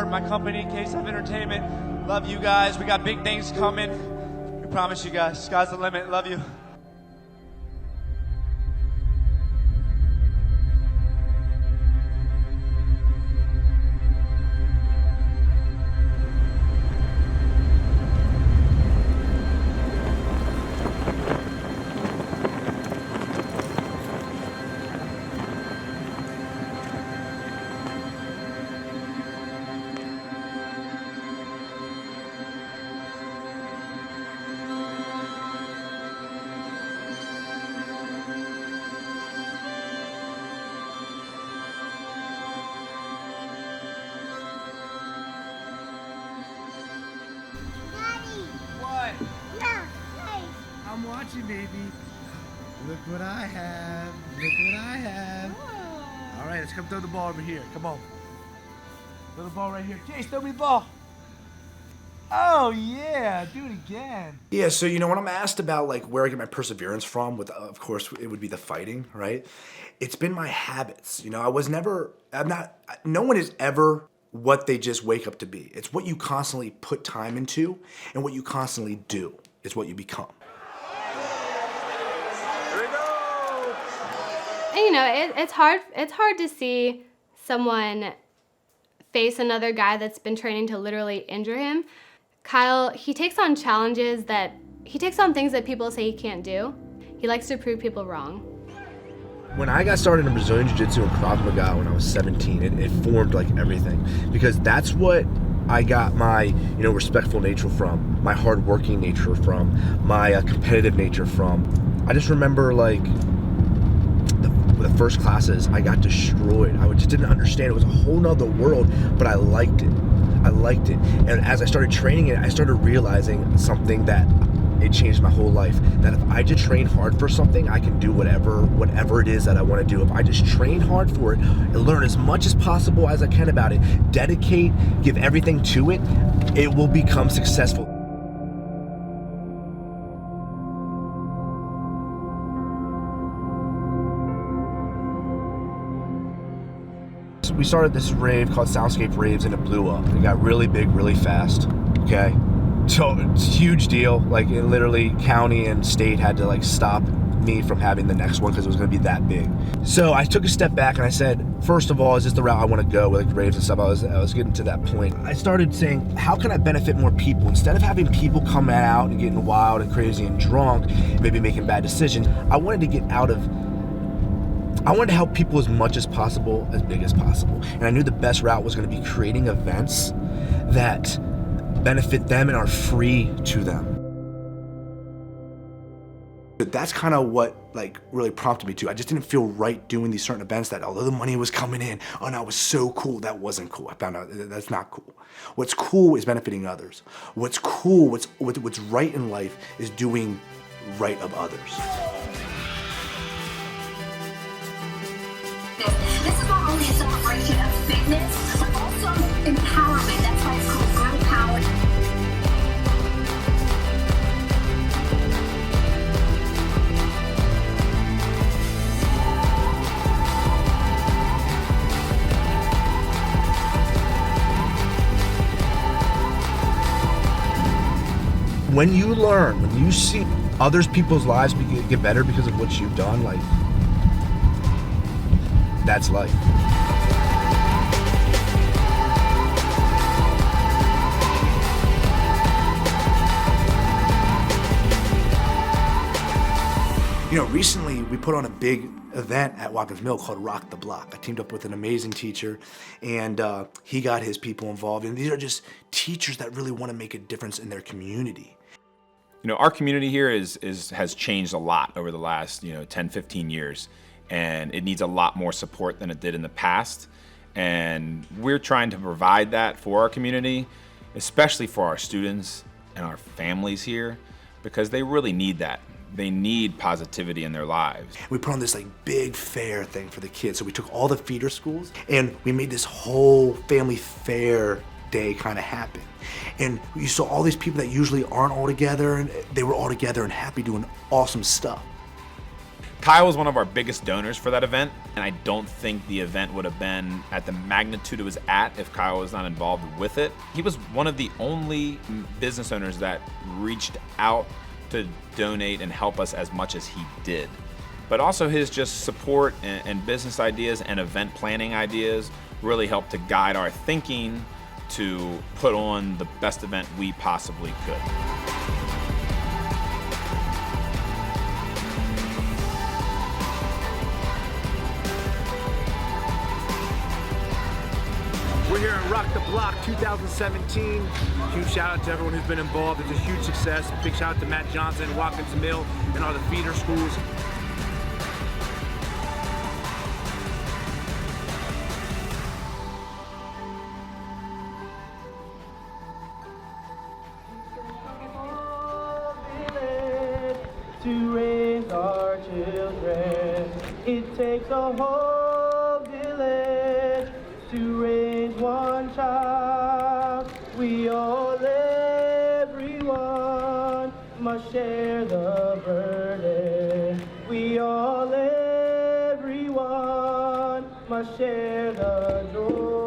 support my company, KSF Entertainment. Love you guys. We got big things coming. We promise you guys. Sky's the limit. Love you. I'm watching, baby. Look what I have. Look what I have. Oh. All right, let's come throw the ball over here. Come on. Throw the ball right here. Chase, throw me the ball. Oh, yeah. Do it again. Yeah, so, you know, when I'm asked about, like, where I get my perseverance from, with, of course, it would be the fighting, right? It's been my habits. You know, no one is ever what they just wake up to be. It's what you constantly put time into, and what you constantly do is what you become. You know, it's hard to see someone face another guy that's been training to literally injure him. Kyle, he takes on things that people say he can't do. He likes to prove people wrong. When I got started in Brazilian Jiu-Jitsu and Krav Maga when I was 17, it formed like everything, because that's what I got my, you know, respectful nature from, my hard-working nature from, my competitive nature from. I just remember, like, the first classes, I got destroyed. I just didn't understand. It was a whole nother world, but I liked it. And as I started training it, I started realizing something that it changed my whole life. That if I just train hard for something, I can do whatever it is that I want to do. If I just train hard for it and learn as much as possible as I can about it, dedicate, give everything to it, it will become successful. We started this rave called Soundscape Raves, and it blew up. It got really big, really fast, okay? So it's a huge deal. Like, it literally, county and state had to, like, stop me from having the next one because it was gonna be that big. So I took a step back and I said, first of all, is this the route I wanna go with, like, raves and stuff? I was getting to that point. I started saying, how can I benefit more people? Instead of having people come out and getting wild and crazy and drunk, maybe making bad decisions, I wanted to help people as much as possible, as big as possible. And I knew the best route was going to be creating events that benefit them and are free to them. But that's kind of what, like, really prompted me to. I just didn't feel right doing these certain events that, although the money was coming in, oh no, it was so cool. That wasn't cool. I found out that's not cool. What's cool is benefiting others. What's cool, what's right in life is doing right of others. This is not only a celebration of fitness, but also empowerment. That's why it's called Girl Power. When you learn, when you see people's lives get better because of what you've done, like, that's life. You know, recently we put on a big event at Watkins Mill called Rock the Block. I teamed up with an amazing teacher, and he got his people involved. And these are just teachers that really want to make a difference in their community. You know, our community here has changed a lot over the last, 10, 15 years. And it needs a lot more support than it did in the past. And we're trying to provide that for our community, especially for our students and our families here, because they really need that. They need positivity in their lives. We put on this, like, big fair thing for the kids. So we took all the feeder schools and we made this whole family fair day kind of happen. And you saw all these people that usually aren't all together, and they were all together and happy doing awesome stuff. Kyle was one of our biggest donors for that event, and I don't think the event would have been at the magnitude it was at if Kyle was not involved with it. He was one of the only business owners that reached out to donate and help us as much as he did. But also his just support and business ideas and event planning ideas really helped to guide our thinking to put on the best event we possibly could. We're here at Rock the Block 2017. Huge shout out to everyone who's been involved. It's a huge success. Big shout out to Matt Johnson, Watkins Mill, and all the feeder schools. To raise our children, it takes a whole village to raise one child. We all, everyone, must share the burden. We all, everyone, must share the joy.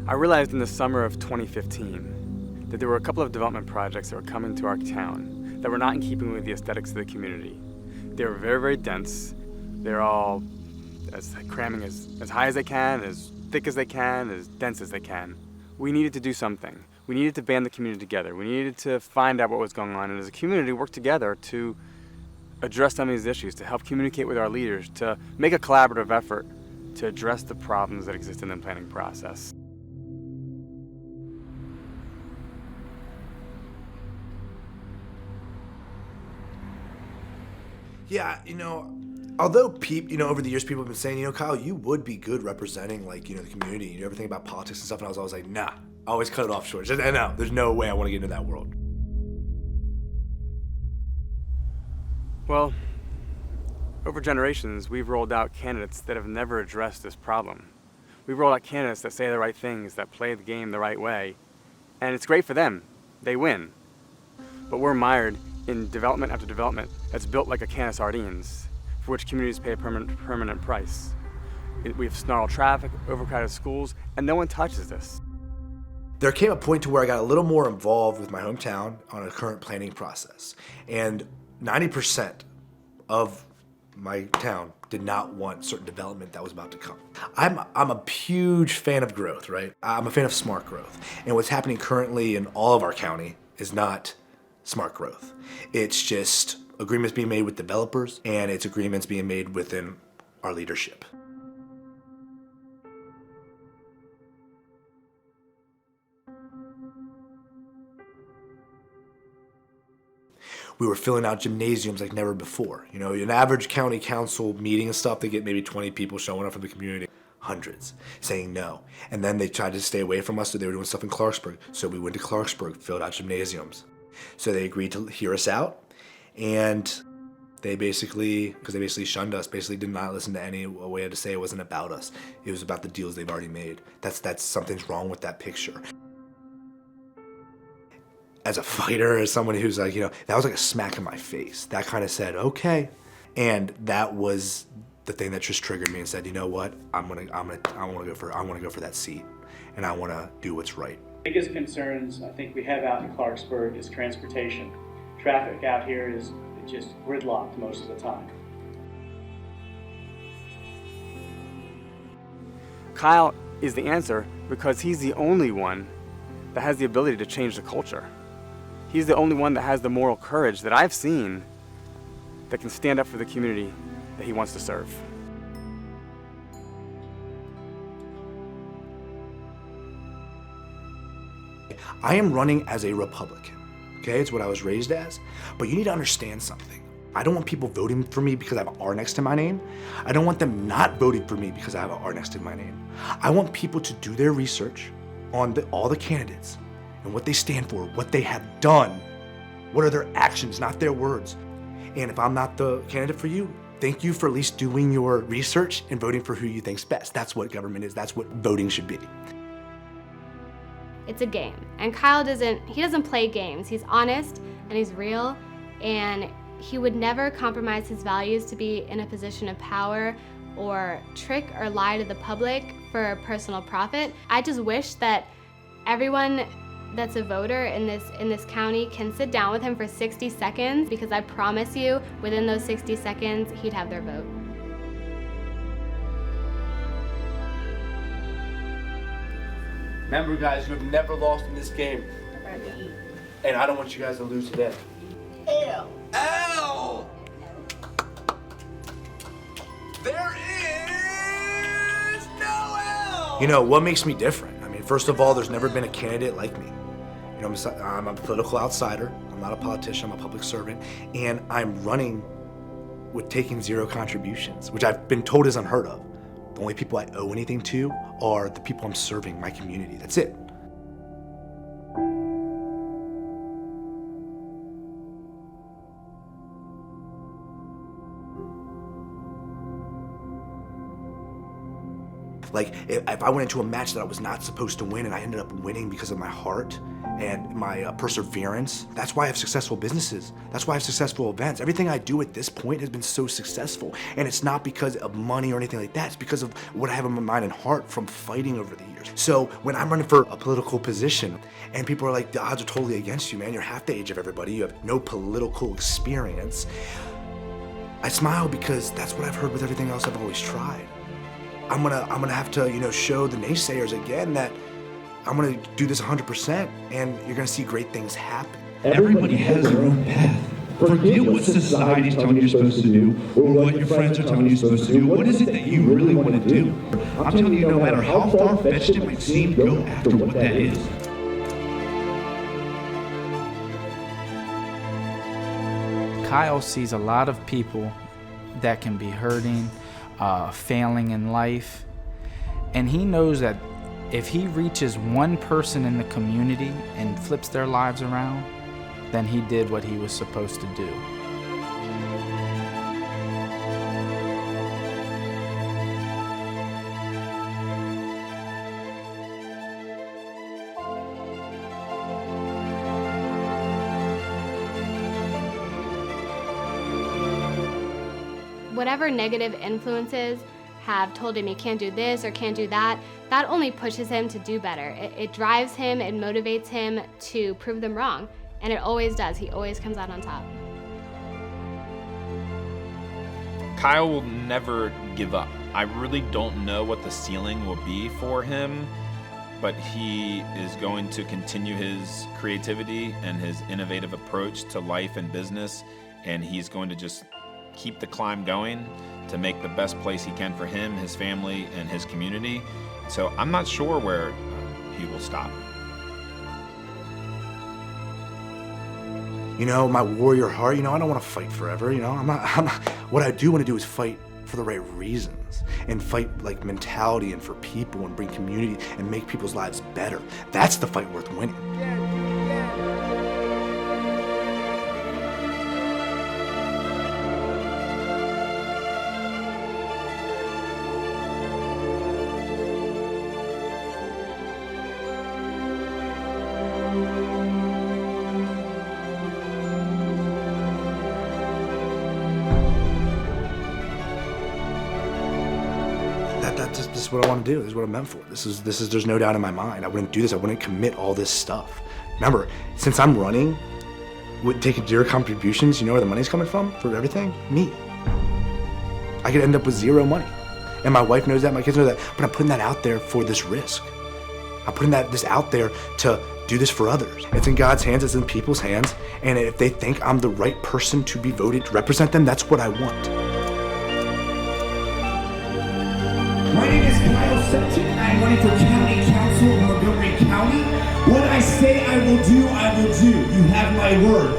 I realized in the summer of 2015 that there were a couple of development projects that were coming to our town that were not in keeping with the aesthetics of the community. They were very, very dense. They're all cramming as high as they can, as thick as they can, as dense as they can. We needed to do something. We needed to band the community together. We needed to find out what was going on, and as a community work together to address some of these issues, to help communicate with our leaders, to make a collaborative effort to address the problems that exist in the planning process. Yeah, although over the years people have been saying, Kyle, you would be good representing the community. You ever think about politics and stuff? And I was always like, nah, I always cut it off short. Just, no, there's no way I want to get into that world. Well, over generations, we've rolled out candidates that have never addressed this problem. We've rolled out candidates that say the right things, that play the game the right way, and it's great for them. They win. But we're mired in development after development that's built like a can of sardines, for which communities pay a permanent price. We have snarled traffic, overcrowded schools, and no one touches this. There came a point to where I got a little more involved with my hometown on a current planning process. And 90% of my town did not want certain development that was about to come. I'm a huge fan of growth, right? I'm a fan of smart growth. And what's happening currently in all of our county is not smart growth. It's just agreements being made with developers, and it's agreements being made within our leadership. We were filling out gymnasiums like never before. An average county council meeting and stuff, they get maybe 20 people showing up from the community. Hundreds saying no. And then they tried to stay away from us, so they were doing stuff in Clarksburg. So we went to Clarksburg, filled out gymnasiums. So they agreed to hear us out, and they basically shunned us, basically did not listen to any way to say it wasn't about us. It was about the deals they've already made. That's something's wrong with that picture. As a fighter, as someone who's that was like a smack in my face. That kind of said, okay. And that was the thing that just triggered me and said, you know what? I want to go for that seat, and I want to do what's right. Biggest concerns I think we have out in Clarksburg is transportation. Traffic out here is just gridlocked most of the time. Kyle is the answer because he's the only one that has the ability to change the culture. He's the only one that has the moral courage that I've seen that can stand up for the community that he wants to serve. I am running as a Republican, okay? It's what I was raised as. But you need to understand something. I don't want people voting for me because I have an R next to my name. I don't want them not voting for me because I have an R next to my name. I want people to do their research, on all the candidates and what they stand for, what they have done. What are their actions, not their words? And if I'm not the candidate for you, thank you for at least doing your research and voting for who you think's best. That's what government is. That's what voting should be. It's a game. And Kyle doesn't play games. He's honest and he's real, and he would never compromise his values to be in a position of power or trick or lie to the public for personal profit. I just wish that everyone that's a voter in this county can sit down with him for 60 seconds, because I promise you, within those 60 seconds, he'd have their vote. Remember, guys, you have never lost in this game. And I don't want you guys to lose today. L. L! There is no L! You know, what makes me different? I mean, first of all, there's never been a candidate like me. You know, I'm a political outsider. I'm not a politician, I'm a public servant. And I'm running with taking zero contributions, which I've been told is unheard of. The only people I owe anything to are the people I'm serving, my community. That's it. Like, if I went into a match that I was not supposed to win and I ended up winning because of my heart and my perseverance, that's why I have successful businesses. That's why I have successful events. Everything I do at this point has been so successful. And it's not because of money or anything like that. It's because of what I have in my mind and heart from fighting over the years. So when I'm running for a political position and people are like, the odds are totally against you, man. You're half the age of everybody. You have no political experience. I smile because that's what I've heard with everything else I've always tried. I'm gonna have to, you know, show the naysayers again that I'm gonna do this 100%, and you're gonna see great things happen. Everybody has their own path. Forget what society's telling you you're supposed to do, or what your friends are telling you you're supposed to do. What is it that you really want to do? I'm telling you, no matter how far-fetched it might seem, go after what that is. Kyle sees a lot of people that can be hurting, failing in life, and he knows that if he reaches one person in the community and flips their lives around, then he did what he was supposed to do. Whatever negative influences have told him he can't do this or can't do that, that only pushes him to do better. It drives him, it motivates him to prove them wrong. And it always does. He always comes out on top. Kyle will never give up. I really don't know what the ceiling will be for him, but he is going to continue his creativity and his innovative approach to life and business, and he's going to just keep the climb going to make the best place he can for him, his family, and his community. So I'm not sure where he will stop. You know, my warrior heart, you know, I don't want to fight forever, you know. I'm not, what I do want to do is fight for the right reasons and fight like mentality and for people and bring community and make people's lives better. That's the fight worth winning. This is what I want to do. This is what I'm meant for. This is. There's no doubt in my mind. I wouldn't do this. I wouldn't commit all this stuff. Remember, since I'm running, with taking zero contributions, you know where the money's coming from for everything? Me. I could end up with zero money, and my wife knows that. My kids know that. But I'm putting that out there for this risk. I'm putting this out there to do this for others. It's in God's hands. It's in people's hands. And if they think I'm the right person to be voted to represent them, that's what I want. My name is Kyle Sefcik. I'm running for County Council of Montgomery County. What I say I will do, I will do. You have my word.